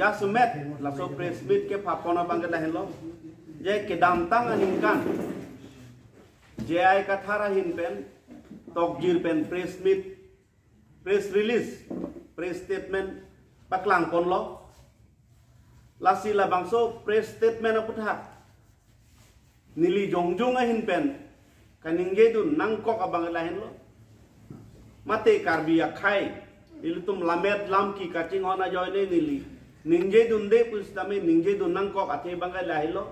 jasumet la so presbit ke papona bangke dahin lo je ke damtang aninkan je ai kathara hin pen tokjir pen presbit press release press statement paklang kon lo lasi la bangso press statement aputha nili jongjong ahin pen kaningge du nangkok abang lahin lo mate karbi akhai ilutum lamet lam ki kacing hona joine nili ningje dunde pustame ningje dunang kok ate bangai lahilo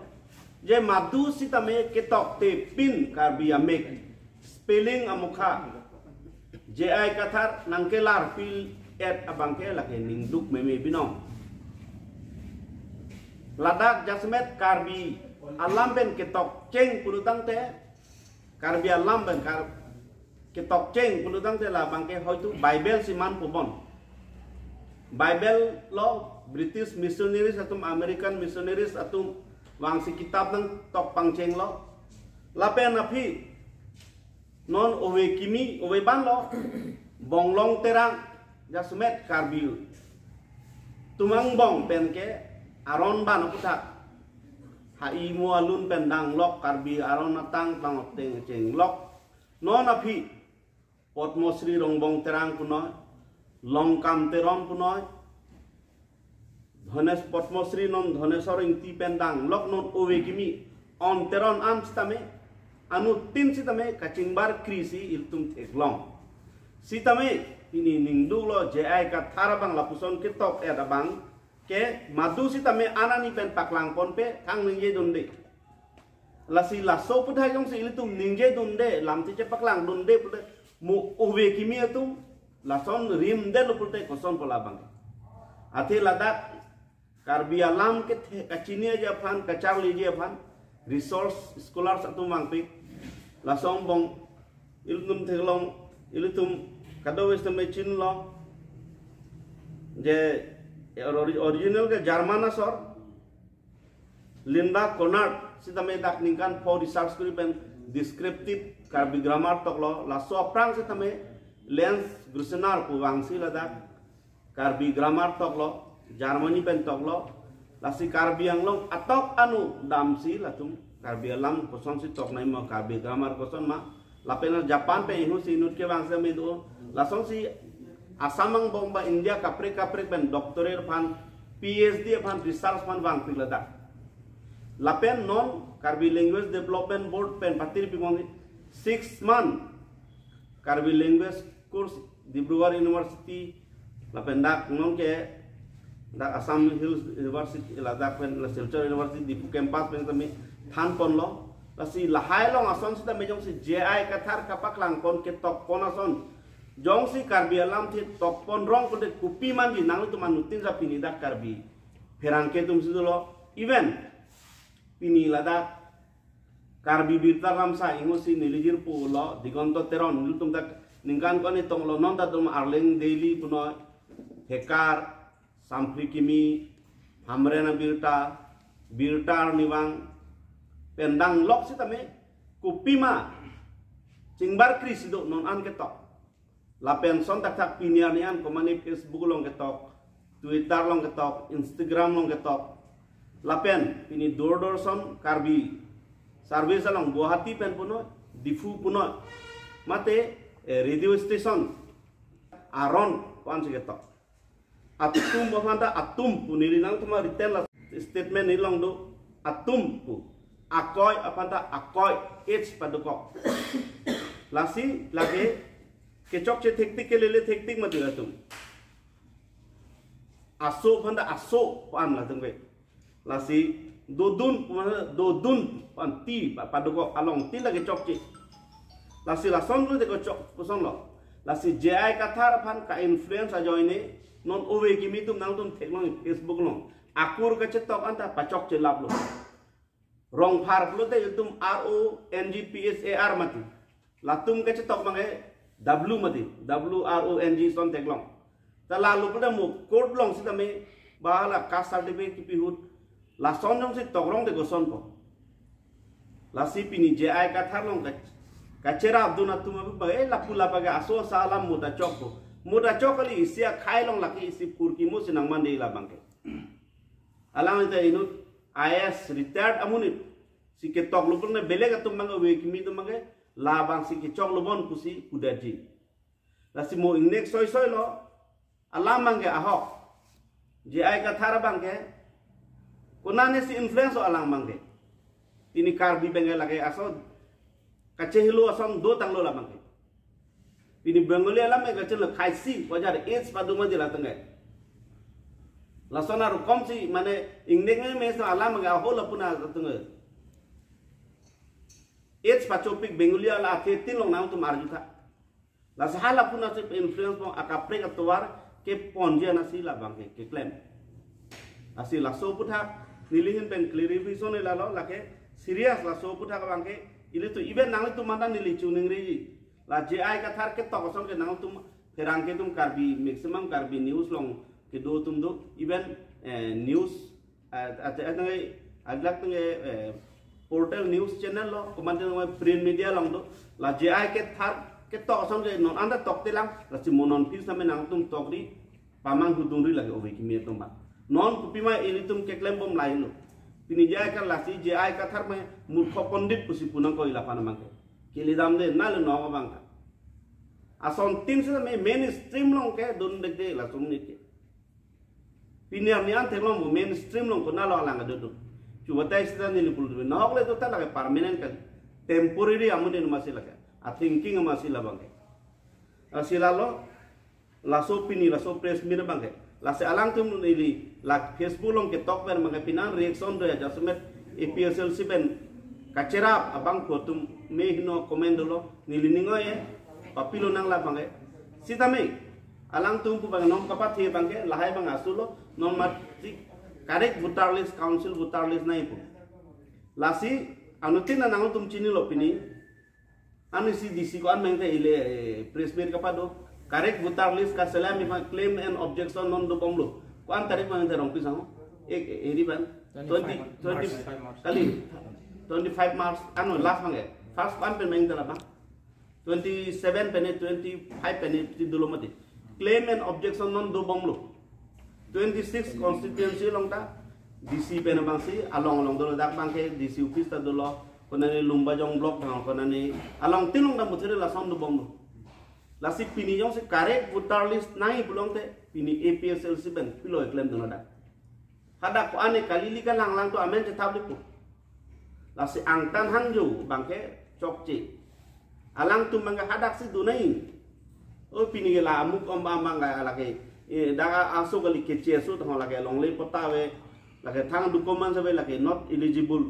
je madu sitame ketok te pin karbi amek spelling amukha je ai kathar nangkelar pil et abangke lake ningduk meme binong ladak jasmet karbi alam ben ketok ceng pulutang te karbi alam ben ketok ceng pulutang te la bangke hoitu Bible siman pubon Bible lo British missionaries atau American missionaries atau wangsi kitab nang tok pangceng lo lapen api non owe kimi owe ban lo bonglong terang jasmet karbi tumang bong penke aron ban akuta hai mu alun pendang lok karbi aron natang tang teng ceng lok non api potmosri rongbong terang puno longkam teron puno dhanes potmosri non dhanesor ingti pendang lok non owe kimi on teron am sitame anu tin sitame kacingbar krisi iltum teklong sitame ini ningdu lo jai ka tharabang lapuson ketok edabang ke madu sitame anani pen paklang ponpe kang ningje dunde lasi laso pudha jong si iltum ningje dunde lamti ce paklang dunde pudha mu owe kimi atum lason rim de lupute koson polabang ate ladak karbi alam ke kacini aja pan kacang liji pan resource scholars atum mangpik lasong bong iltum teglong iltum kadawes teme chin lo je original ke Jerman asor Linda Conard sitame dak ningkan for research kuri pen descriptive karbi grammar toklo laso aprang sitame lens grusenar ku wangsi ladak karbi grammar toklo Germany pen toklo lasi karbi yang long atok anu damsi latung karbi alam koson si tok nai ma karbi grammar koson ma lapena Japan pe inu si nut ke wangsa me do lasong si asamang bomba India kapre pen doctorate pan PhD pan research pan wang pi ladak lapen non karbi language development board pen patir pi mongi 6 month karbi language course Dibrugarh University lapen dak non ke dak Assam Hills University ladak pen la Silchar University di campus pen tami than pon lo lasi lahai long ason sita mejong si JI kathar kapak lang pon ke tok pon ason jong si karbi alam thi tok pon rong kude kupi manji nang tu manutin sa pini dak karbi ferangke tum sidulo even pini ladak karbi birtar ramsa ingo si nilijir pulo digonto teron niltum dak ningkan kon itong lo non datum arleng daily puno hekar sampri kimi hamrena birtar niwang pendang lok sitame kupima cingbar kris itu non an ketok lapen son tak pinian nian komani Facebook long ketok Twitter long ketok Instagram long ketok lapen pini dor son karbi service long Guwahati pen puno difu puno mate radio station aron pan si ketok atum bahanda atum punili nang tuma retail statement nilong do atum pu akoy apanta akoy it's padukok lasi lagi kecok ce tektik kelele tektik mati atum aso phanda aso pan la tengwe lasi dodun pan ti padukok along ti lagi cok ce lasi lason lu de kocok kuson lo lasi jai kathar pan ka influence ajo ini non owe kimi tum nang tum teklong Facebook long akur kacetok anta pacok ce lap lo rong phar plo te yutum RONGPSAR mati latum ke cetok mangai W mati WRONG son teklong ta lalu pada mu code long sitame bahala caste certificate ki pihut la son jong si tokrong de goson ko la si pini JI kathar long ka cera abduna tum ba e la pula paga aso salam muda chok kali isia khai long laki isi pur ki mu sinang mande la bangke alang ite inut IS retired amunit si ke tok lupun ne belega tumang we kimi tumang la bang si ke chok lubon kusi kudaji la si mo ingnek soy lo alam mangge ahok je ai ka thara bangke kunane si influence alang mangge ini karbi bengal lage aso kache hilu asam do tanglo la mangge ini bengali alam me gachen la khaisi wajar age paduma dila tangge la sonar kom si mane ingnek me so alam mangge aho la puna tangge age pachopik bengali ala the tin long nang tu marjuta la sahala puna se influence mo akapre atwar ke ponje na si la bangke ke claim asi la so putha nilihin pen clarification la lo la ke serious la so putha ka bangke ile tu even nang tu manda nili chuning ri la ji ai ka thar ke to koson ke nang tum ferang ke tum karbi maximum karbi news long ke do tum do even news at aglak tung portal news channel lo komande print media long do la ji ai ke thar ke to koson ke non anda tok tilang la si monon fis na me nang tum tok ri pamang hudung ri lagi owe kimi tum ba non kupima ini tum ke claim bom lain lo tini jai kan lasi jai ka thar me murkho pandit pusi punang ko ila pana mangke kili dam de nal no ka bangka ason tin se me mainstream long ke don de de la sum ni ke piniar ni ante long mainstream long ko nalo ala ngado do chuba tai se ni li pul no le to ta la permanent ka temporary amude no masila ka a thinking masila bangke asila lo la so pini la so press mir bangke la se alang tum ni la Facebook long ke tok ber mga pinan reaction do ya jasmet APSL siben kacera abang ko tum me hino comment lo niliningo ye papilo nang la bange sitame alang tum pu bang nom kapat he bange lahai bang asulo nom mat correct voter list council voter list nai pu lasi anutin na nang tum chini lo pini anu si DC ko an mengte ile press meet kapado correct voter list ka salam claim and objection non do bomlo kuan tarik mang terong pisang ek eri ban 20 kali 25 March anu last mang first one pen mang tera bang 27 pen 25 pen ti dulo mati claim and objection non do bomlo 26 constituency long ta DC pen bang si along do dak bang ke DC office ta do lo konane lumbajong block thang konane along tilong da mutere la som do bomlo la si pini jong se correct voter list nai bulong te pini APSL si ben pilo claim dona da hada ko ane kalili ka lang to amen te tabli ko la si angtan hangju bangke chokchi alang tu manga hadak si dunai o pini ge la amuk om manga ala ke daga aso gali ke chesu to la ke long le potawe la ke thang document sabe la ke not eligible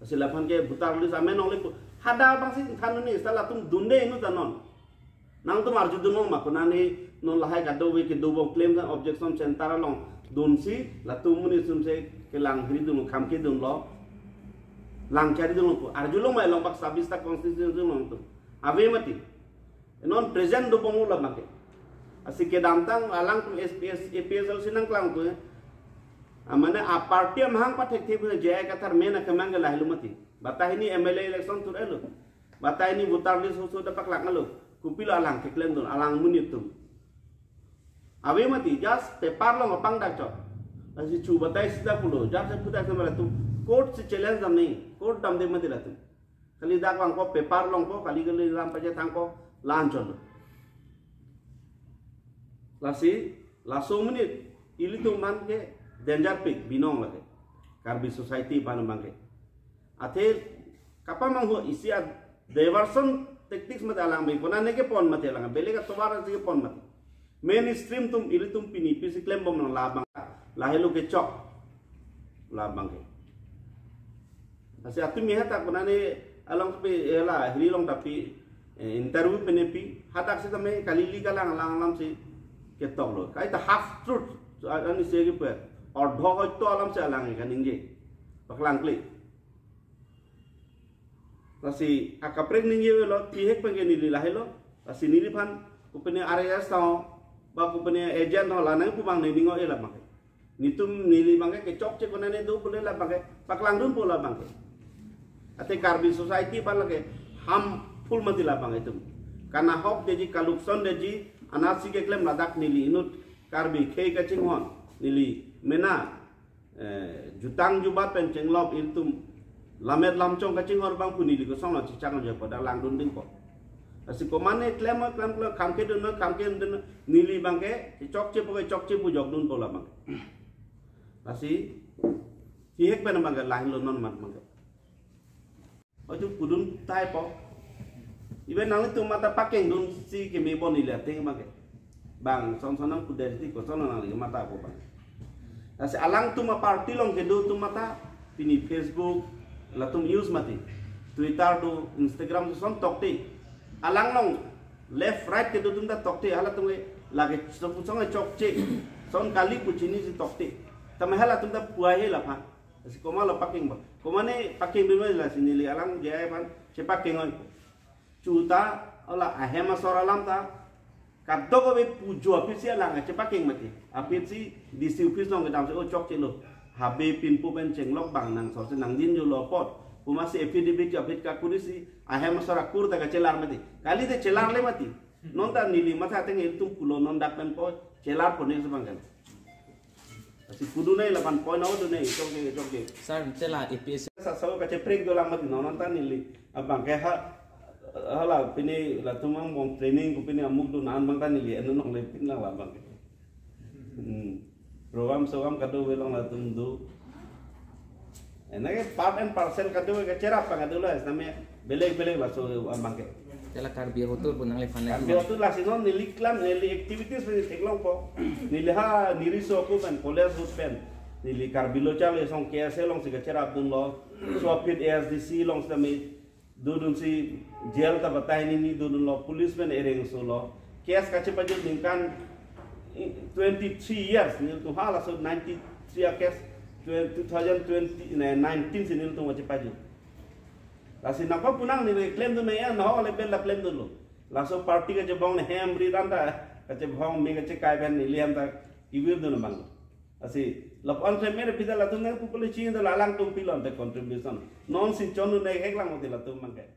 asila phan ke voter list amen ong le hada bang si thanuni sala tum dunde inu tanon nang tu marju dunong makunani non lahai gado we ke dobo claim kan objection centara long donsi la tu muni sumse ke lang hri dun kham ke dun lo lang chari dun ko arju long mai long bak sabista constitution long tu ave mati non present do bomu la make asike damtang alang tu SPS APSL sinang klang tu amane a party amhang pathek the bu jay ka thar mena kamang la hilu mati batahini MLA election tu elo batahini voter list so da pak lak ngalo kupilo alang ke claim don alang munit tu ave mati jas paper long apang dak cho asi chu batai sida pulo jas se puta se mala tu court se challenge dam nahi court dam de mati la tu kali dak wang ko paper long ko kali kali ram paje thang ko lan chon lasi laso munit ili tu man ke danger pik binong lage karbi society ban mangke athe kapamang ho isia diversion tactics mate alang bai kona neke pon mate alang belega tobara se pon mate mainstream tum ili tum pini pisi claim bom la bang la helu ke chok la bang ke ase atu mi hata kona ne along pe ela hiri long tapi interview penepi hatak se tame kalili kalang alang se ke tok lo kai ta half truth ani se ke pe ordho hoyto alam se alang ke ningje paklang klik lasi akaprek ningi lo pihek pengen nili lahelo lasi nili pan kupene areas tao ba kupene agent ho lanang pu bang ningo ela mak nitum nili bang ke chok che konane do pule la bang paklang dun pola bang ate karbi society ban lage ham full mati la bang itum kana hok deji kalukson deji anasi ke klem ladak nili inut karbi khei ka chinghon nili mena jutang jubat pen cenglop iltum lamet lamcong kacing or bang puni di kosong lo cicang aja pada lang dunding kok. Asi komane klem kamke dun nili bangke cok ce pujok dun pola bang. Asi hihek pen bangke lain lo non mat bangke. Ojo kudun tai po. Iben nang itu mata paking dun si kemi bon ilia ting bangke. Bang son-sonam kuda di kosong nang mata apa bang. Asi alang tu ma party long kedo tu mata pini Facebook la tum use mati. Twitter tu Instagram tu son tok ti. Alang long left right ke tum da tok ti hala tum lagi song chok che son kali kuchini si tok ti. Tam hala tum da puai la pa. Si koma lo paking ba. Koma ne paking bi la sinili alang dia pan che paking oi. Chuta ola ahema soralam ta kadto ko be pujo apisi alang che paking mati. Apisi di si upis long gedam se o chok che lo. Habe pinpu ben cenglok bang nang so nang din jo lo pot. Kuma si epidemic apit ka kurisi ahem sora kur daga celar mati kali te celar le mati non ta nili mata teng iltum pulo non dak pen po celar pone sebangan asi kudu nei 8 point out nei choke sar celar EPS sa so ka ceprek do lang mati non ta nili abang ke hala pini la tumang mong training ku pini amuk do nan bang ta nili enu nong le pin lang la bang program sogam kado belong la tum do enake part and parcel kado ke cerap kado la namanya beleg la so bangke tela karbi hotul punang le fana karbi hotul la sinon nili klam nili activities pe teklong ko nili ha niri so ko ben college do pen nili karbi lo chale song KSL long siga cerap dun lo so pit ASDC long stami dudun si jail ta batai ni dudun lo police pen ereng so lo kes kache pajul ningkan 23 years nil tu hala so 93 kes 2019 sinil tu macam paju. Lasi nampak punang ni claim tu naya no oleh bela claim tu lo. Laso party ke jebong ne hem beri randa ke jebong me ke kai ben ni liam ta iwir tu nambang. Lasi lapon se mere pida la tu nang pupule chin tu lalang tu pilon te contribution. Non sin chonu ne hek lang moti la tu mangke.